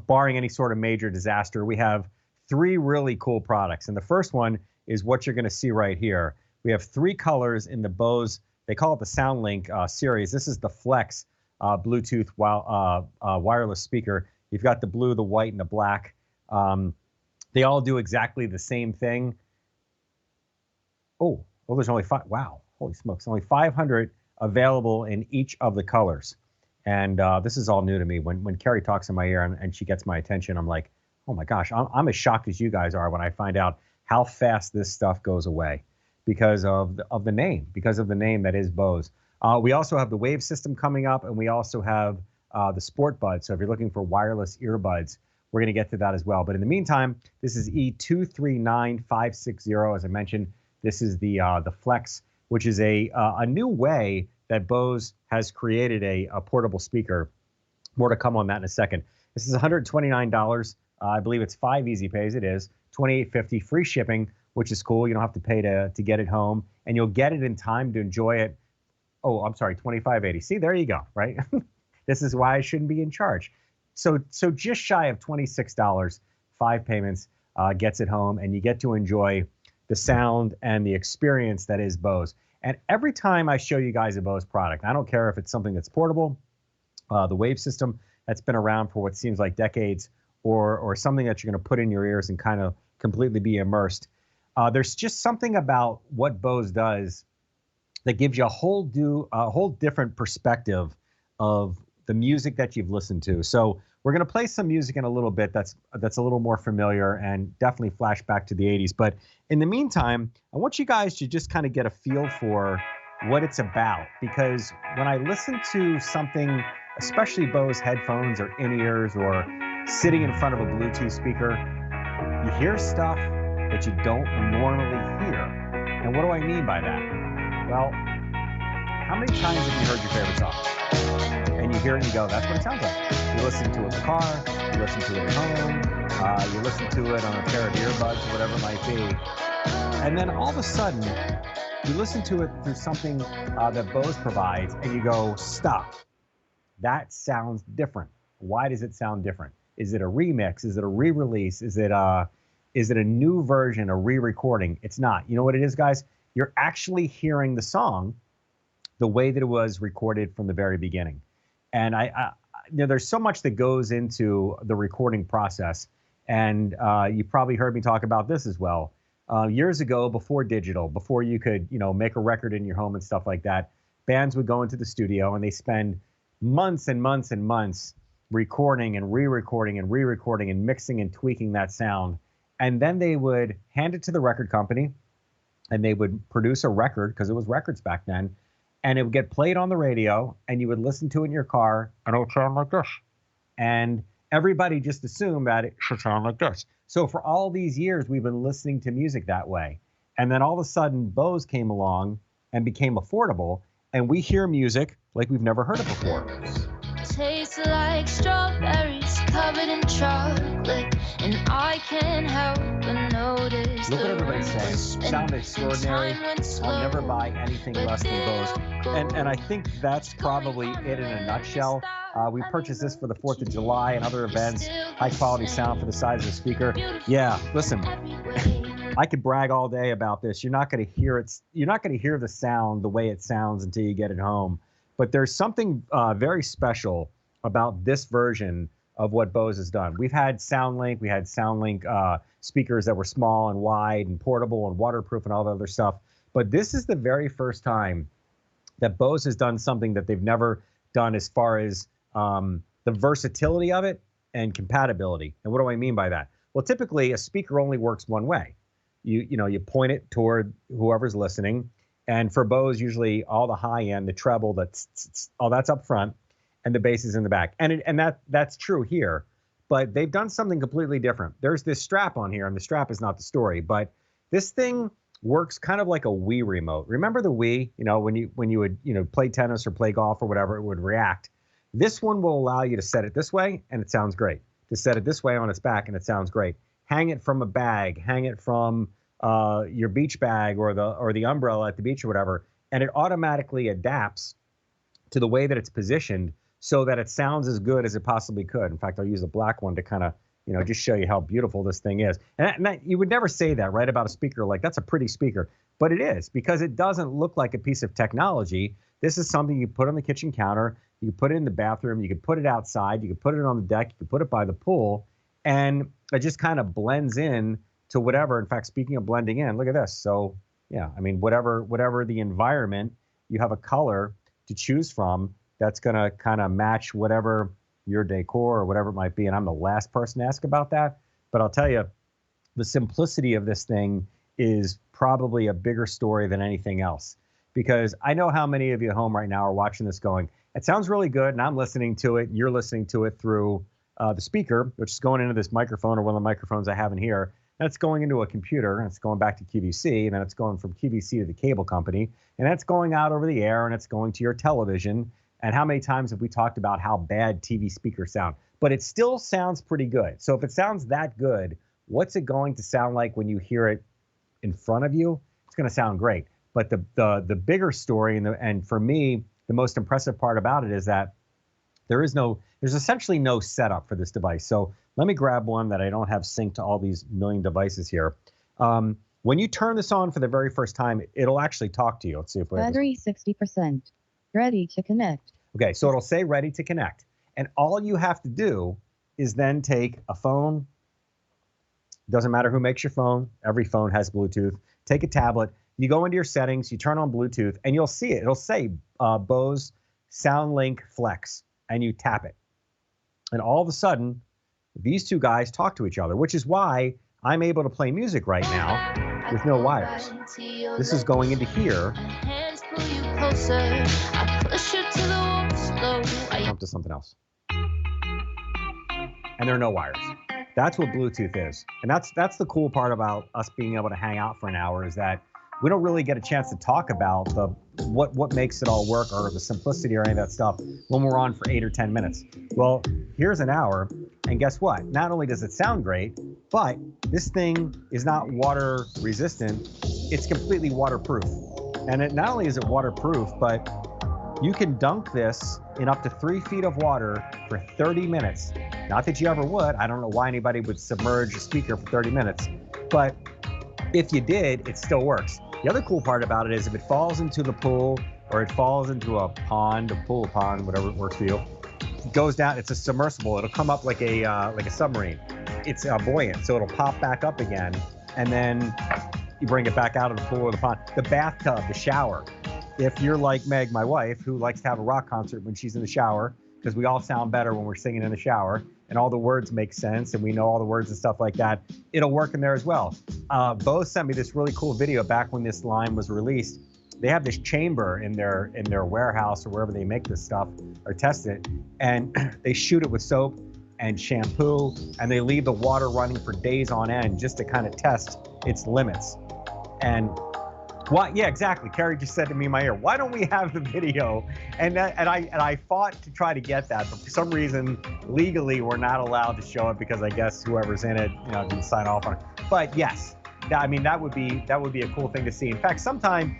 barring any sort of major disaster, we have 3 really cool products. And the first one is what you're going to see right here. We have 3 colors in the Bose, they call it the SoundLink series. This is the Flex Bluetooth wireless speaker. You've got the blue, the white, and the black. They all do exactly the same thing. Oh, well, there's only 5. Wow, holy smokes, only 500 available in each of the colors. And this is all new to me. When Carrie talks in my ear and she gets my attention, I'm like, oh my gosh, I'm as shocked as you guys are when I find out how fast this stuff goes away because of the name, that is Bose. We also have the Wave system coming up, and we also have the Sport Buds. So if you're looking for wireless earbuds, we're going to get to that as well. But in the meantime, this is E239560. As I mentioned, this is the Flex, which is a new way that Bose has created a portable speaker. More to come on that in a second. This is $129. I believe it's 5 easy pays. It is $28.50 free shipping, which is cool. You don't have to pay to get it home, and you'll get it in time to enjoy it. Oh, I'm sorry, $25.80. See, there you go, right? This is why I shouldn't be in charge. So just shy of $26, 5 payments gets it home, and you get to enjoy the sound and the experience that is Bose. And every time I show you guys a Bose product, I don't care if it's something that's portable, the Wave system that's been around for what seems like decades, or something that you're going to put in your ears and kind of completely be immersed. There's just something about what Bose does that gives you a whole different perspective of the music that you've listened to. So we're going to play some music in a little bit that's a little more familiar and definitely flash back to the 80s. But in the meantime, I want you guys to just kind of get a feel for what it's about, because when I listen to something, especially Bose headphones or in-ears or sitting in front of a Bluetooth speaker, you hear stuff that you don't normally hear. And what do I mean by that? Well, how many times have you heard your favorite song? And you hear it and you go, that's what it sounds like. You listen to it in the car, you listen to it at home, you listen to it on a pair of earbuds, whatever it might be. And then all of a sudden, you listen to it through something that Bose provides, and you go, stop. That sounds different. Why does it sound different? Is it a remix? Is it a re-release? Is it a new version, a re-recording? It's not. You know what it is, guys? You're actually hearing the song the way that it was recorded from the very beginning. And there's so much that goes into the recording process. And you probably heard me talk about this as well. Years ago, before digital, before you could, make a record in your home and stuff like that, bands would go into the studio and they spend months and months and months recording and re-recording and re-recording and mixing and tweaking that sound. And then they would hand it to the record company and they would produce a record, because it was records back then, and it would get played on the radio and you would listen to it in your car and it would sound like this. And everybody just assumed that it should sound like this. So for all these years, we've been listening to music that way. And then all of a sudden, Bose came along and became affordable, and we hear music like we've never heard it before. Tastes like strawberries covered in chocolate, and I can't help but notice. Look what everybody's saying. Sound extraordinary. I'll never buy anything less than Bose. And I think that's probably it in a nutshell. We purchased this for the 4th of July and other events. High quality sound for the size of the speaker. Yeah, listen. I could brag all day about this. You're not going to hear it. You're not going to hear the sound the way it sounds until you get it home. But there's something very special about this version of what Bose has done. We've had SoundLink. We had SoundLink speakers that were small and wide and portable and waterproof and all the other stuff. But this is the very first time that Bose has done something that they've never done as far as the versatility of it and compatibility. And what do I mean by that? Well, typically a speaker only works one way. You point it toward whoever's listening. And for Bose, usually all the high end, the treble, all that's up front, and the bass is in the back. And that's true here. But they've done something completely different. There's this strap on here, and the strap is not the story. But this thing works kind of like a Wii remote. Remember the Wii? When you would play tennis or play golf or whatever, it would react. This one will allow you to set it this way, and it sounds great. To set it this way on its back, and it sounds great. Hang it from a bag. Hang it from your beach bag or the umbrella at the beach or whatever, and it automatically adapts to the way that it's positioned, so that it sounds as good as it possibly could. In fact, I'll use a black one to kind of, just show you how beautiful this thing is. And you would never say that, right, about a speaker, like that's a pretty speaker, but it is, because it doesn't look like a piece of technology. This is something you put on the kitchen counter, you can put it in the bathroom, you can put it outside, you can put it on the deck, you can put it by the pool, and it just kind of blends in to whatever. In fact, speaking of blending in, look at this. So yeah, I mean, whatever the environment, you have a color to choose from that's going to kind of match whatever your decor or whatever it might be. And I'm the last person to ask about that, but I'll tell you, the simplicity of this thing is probably a bigger story than anything else, because I know how many of you at home right now are watching this going, it sounds really good, and I'm listening to it, you're listening to it through the speaker, which is going into this microphone, or one of the microphones I have in here, and it's going into a computer, and it's going back to QVC, and then it's going from QVC to the cable company, and that's going out over the air, and it's going to your television. And how many times have we talked about how bad TV speakers sound? But it still sounds pretty good. So if it sounds that good, what's it going to sound like when you hear it in front of you? It's going to sound great. But the bigger story, and for me, the most impressive part about it is that there's essentially no setup for this device. So let me grab one that I don't have synced to all these million devices here. When you turn this on for the very first time, it'll actually talk to you. Let's see if we have battery 60%. Ready to connect. Okay, so it'll say ready to connect. And all you have to do is then take a phone. Doesn't matter who makes your phone. Every phone has Bluetooth. Take a tablet. You go into your settings. You turn on Bluetooth, and you'll see it. It'll say Bose SoundLink Flex, and you tap it. And all of a sudden, these two guys talk to each other, which is why I'm able to play music right now with no wires. This is going into here. Jump to something else. And there are no wires. That's what Bluetooth is. And that's the cool part about us being able to hang out for an hour, is that we don't really get a chance to talk about what makes it all work, or the simplicity or any of that stuff, when we're on for 8 or 10 minutes. Well, here's an hour, and guess what? Not only does it sound great, but this thing is not water resistant. It's completely waterproof. And not only is it waterproof, but you can dunk this in up to 3 feet of water for 30 minutes. Not that you ever would. I don't know why anybody would submerge a speaker for 30 minutes. But if you did, it still works. The other cool part about it is if it falls into the pool, or it falls into a pond, a pool, pond, whatever works for you, it goes down. It's a submersible. It'll come up like a submarine. It's buoyant, so it'll pop back up again, and then you bring it back out of the pool or the pond. The bathtub, the shower. If you're like Meg, my wife, who likes to have a rock concert when she's in the shower, because we all sound better when we're singing in the shower, and all the words make sense, and we know all the words and stuff like that, it'll work in there as well. Bose sent me this really cool video back when this line was released. They have this chamber in their warehouse, or wherever they make this stuff or test it, and they shoot it with soap and shampoo, and they leave the water running for days on end just to kind of test its limits. And yeah, exactly. Carrie just said to me in my ear, "Why don't we have the video?" And I fought to try to get that, but for some reason, legally, we're not allowed to show it, because I guess whoever's in it, didn't sign off on it. But yes, I mean, that would be a cool thing to see. In fact, sometime,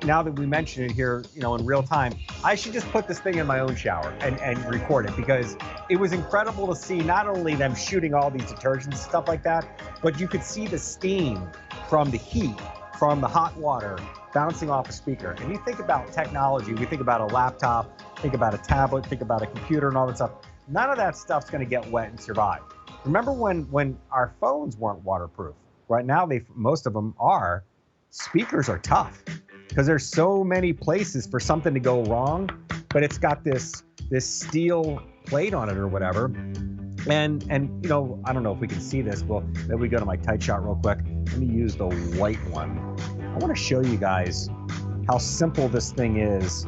now that we mention it here, in real time, I should just put this thing in my own shower and record it, because it was incredible to see not only them shooting all these detergents and stuff like that, but you could see the steam from the heat, from the hot water bouncing off a speaker. And you think about technology, we think about a laptop, think about a tablet, think about a computer and all that stuff. None of that stuff's gonna get wet and survive. Remember when our phones weren't waterproof? Right now, most of them are. Speakers are tough, because there's so many places for something to go wrong, but it's got this steel plate on it or whatever. And I don't know if we can see this. Well, maybe we go to my tight shot real quick. Let me use the white one. I want to show you guys how simple this thing is.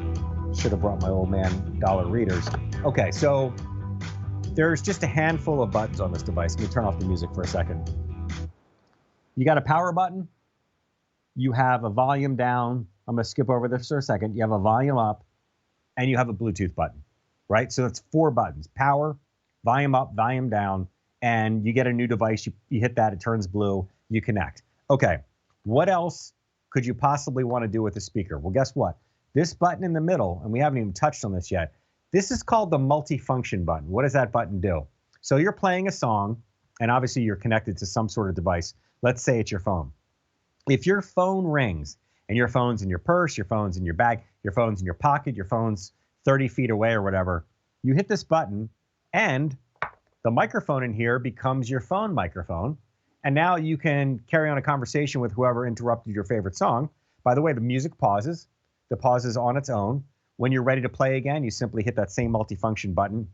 Should have brought my old man dollar readers. Okay, so there's just a handful of buttons on this device. Let me turn off the music for a second. You got a power button. You have a volume down. I'm going to skip over this for a second. You have a volume up, and you have a Bluetooth button, right? So that's 4 buttons: power, volume up, volume down, and you get a new device. You hit that, it turns blue, you connect. Okay, what else could you possibly want to do with the speaker? Well, guess what? This button in the middle, and we haven't even touched on this yet, This is called the multifunction button. What does that button do? So you're playing a song, and obviously you're connected to some sort of device. Let's say it's your phone. If your phone rings, and your phone's in your purse, your phone's in your bag, your phone's in your pocket, your phone's 30 feet away or whatever, you hit this button, and the microphone in here becomes your phone microphone. And now you can carry on a conversation with whoever interrupted your favorite song. By the way, the music pauses. The pause is on its own. When you're ready to play again, you simply hit that same multifunction button.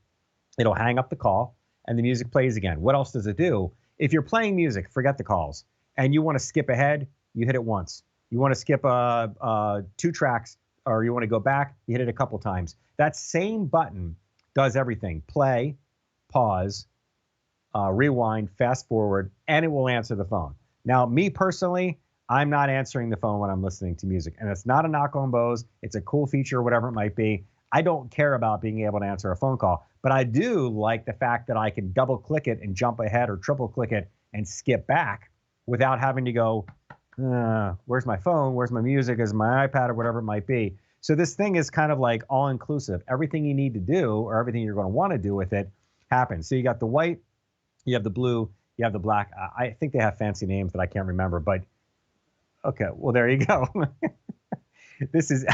It'll hang up the call, and the music plays again. What else does it do? If you're playing music, forget the calls, and you want to skip ahead, you hit it once. You want to skip 2 tracks, or you want to go back, you hit it a couple times. That same button does everything. Play, pause, rewind, fast forward, and it will answer the phone. Now, me personally, I'm not answering the phone when I'm listening to music. And it's not a knock on Bose. It's a cool feature, whatever it might be. I don't care about being able to answer a phone call. But I do like the fact that I can double click it and jump ahead, or triple click it and skip back without having to go, where's my phone? Where's my music? Is my iPad, or whatever it might be. So this thing is kind of like all inclusive. Everything you need to do, or everything you're going to want to do with it, happens. So you got the white, you have the blue, you have the black. I think they have fancy names that I can't remember, but okay, well, there you go. This is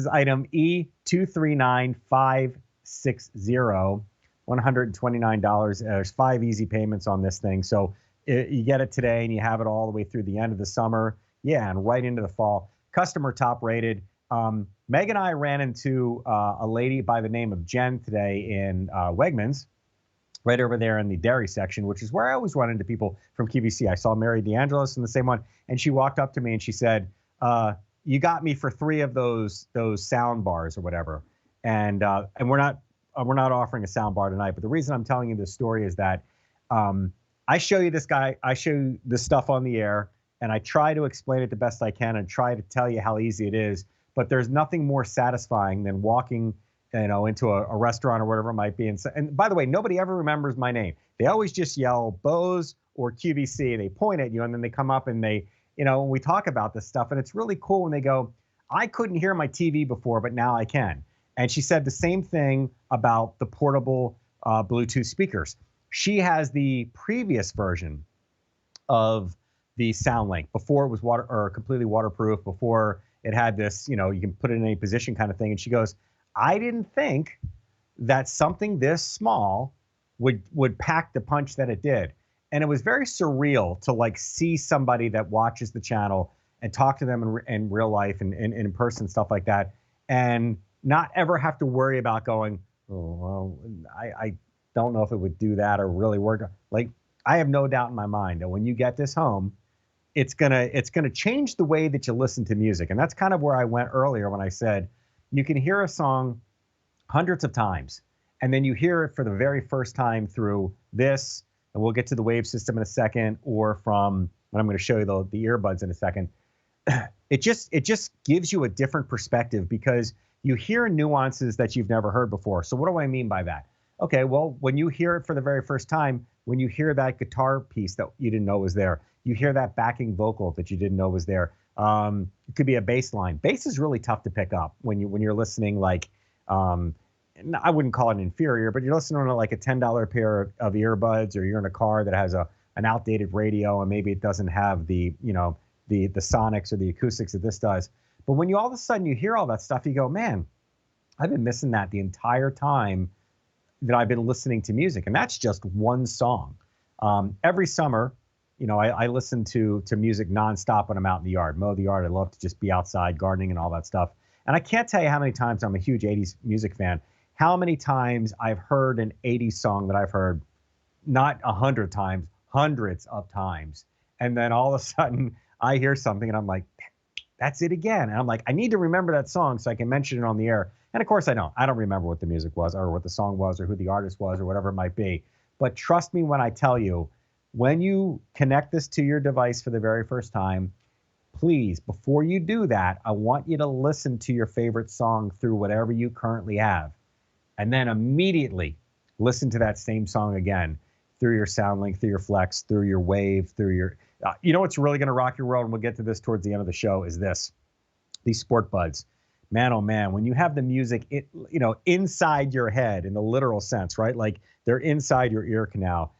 item E239560, $129. There's 5 easy payments on this thing. So you get it today, and you have it all the way through the end of the summer. Yeah, and right into the fall. Customer top rated. Meg and I ran into a lady by the name of Jen today in Wegmans, right over there in the dairy section, which is where I always run into people from QVC. I saw Mary DeAngelis in the same one, and she walked up to me and she said, you got me for 3 of those sound bars or whatever. And we're not offering a sound bar tonight, but the reason I'm telling you this story is that I show you this stuff on the air, and I try to explain it the best I can and try to tell you how easy it is. But there's nothing more satisfying than walking, into a restaurant or whatever it might be. And by the way, nobody ever remembers my name. They always just yell Bose or QVC. They point at you, and then they come up and they, when we talk about this stuff, and it's really cool when they go, I couldn't hear my TV before, but now I can. And she said the same thing about the portable Bluetooth speakers. She has the previous version of the SoundLink before it was completely waterproof, before it had this, you can put it in any position kind of thing. And she goes, I didn't think that something this small would pack the punch that it did. And it was very surreal to see somebody that watches the channel and talk to them in real life and in person, stuff like that, and not ever have to worry about going, oh, well, I don't know if it would do that or really work. I have no doubt in my mind that when you get this home, it's gonna change the way that you listen to music. And that's kind of where I went earlier when I said you can hear a song hundreds of times, and then you hear it for the very first time through this, and we'll get to the wave system in a second, or from, and I'm going to show you the earbuds in a second. It just gives you a different perspective because you hear nuances that you've never heard before. So what do I mean by that? Okay, well, when you hear it for the very first time, when you hear that guitar piece that you didn't know was there, you hear that backing vocal that you didn't know was there. It could be a bass line. Bass is really tough to pick up when you're listening I wouldn't call it inferior, but you're listening to like a $10 pair of earbuds, or you're in a car that has an outdated radio, and maybe it doesn't have the sonics or the acoustics that this does. But when you all of a sudden you hear all that stuff, you go, man, I've been missing that the entire time that I've been listening to music. And that's just one song. Every summer, I listen to music nonstop when I'm out in the yard, mow the yard. I love to just be outside gardening and all that stuff. And I can't tell you how many times, I'm a huge 80s music fan, how many times I've heard an 80s song that I've heard, not 100 times, hundreds of times. And then all of a sudden I hear something and I'm like, that's it again. And I'm like, I need to remember that song so I can mention it on the air. And of course I don't remember what the music was, or what the song was, or who the artist was, or whatever it might be. But trust me when I tell you, when you connect this to your device for the very first time, please, before you do that, I want you to listen to your favorite song through whatever you currently have. And then immediately listen to that same song again through your SoundLink, through your Flex, through your Wave, through your... what's really going to rock your world, and we'll get to this towards the end of the show, is this. These Sport Buds. man, oh man, when you have the music, inside your head in the literal sense, right? Like they're inside your ear canal.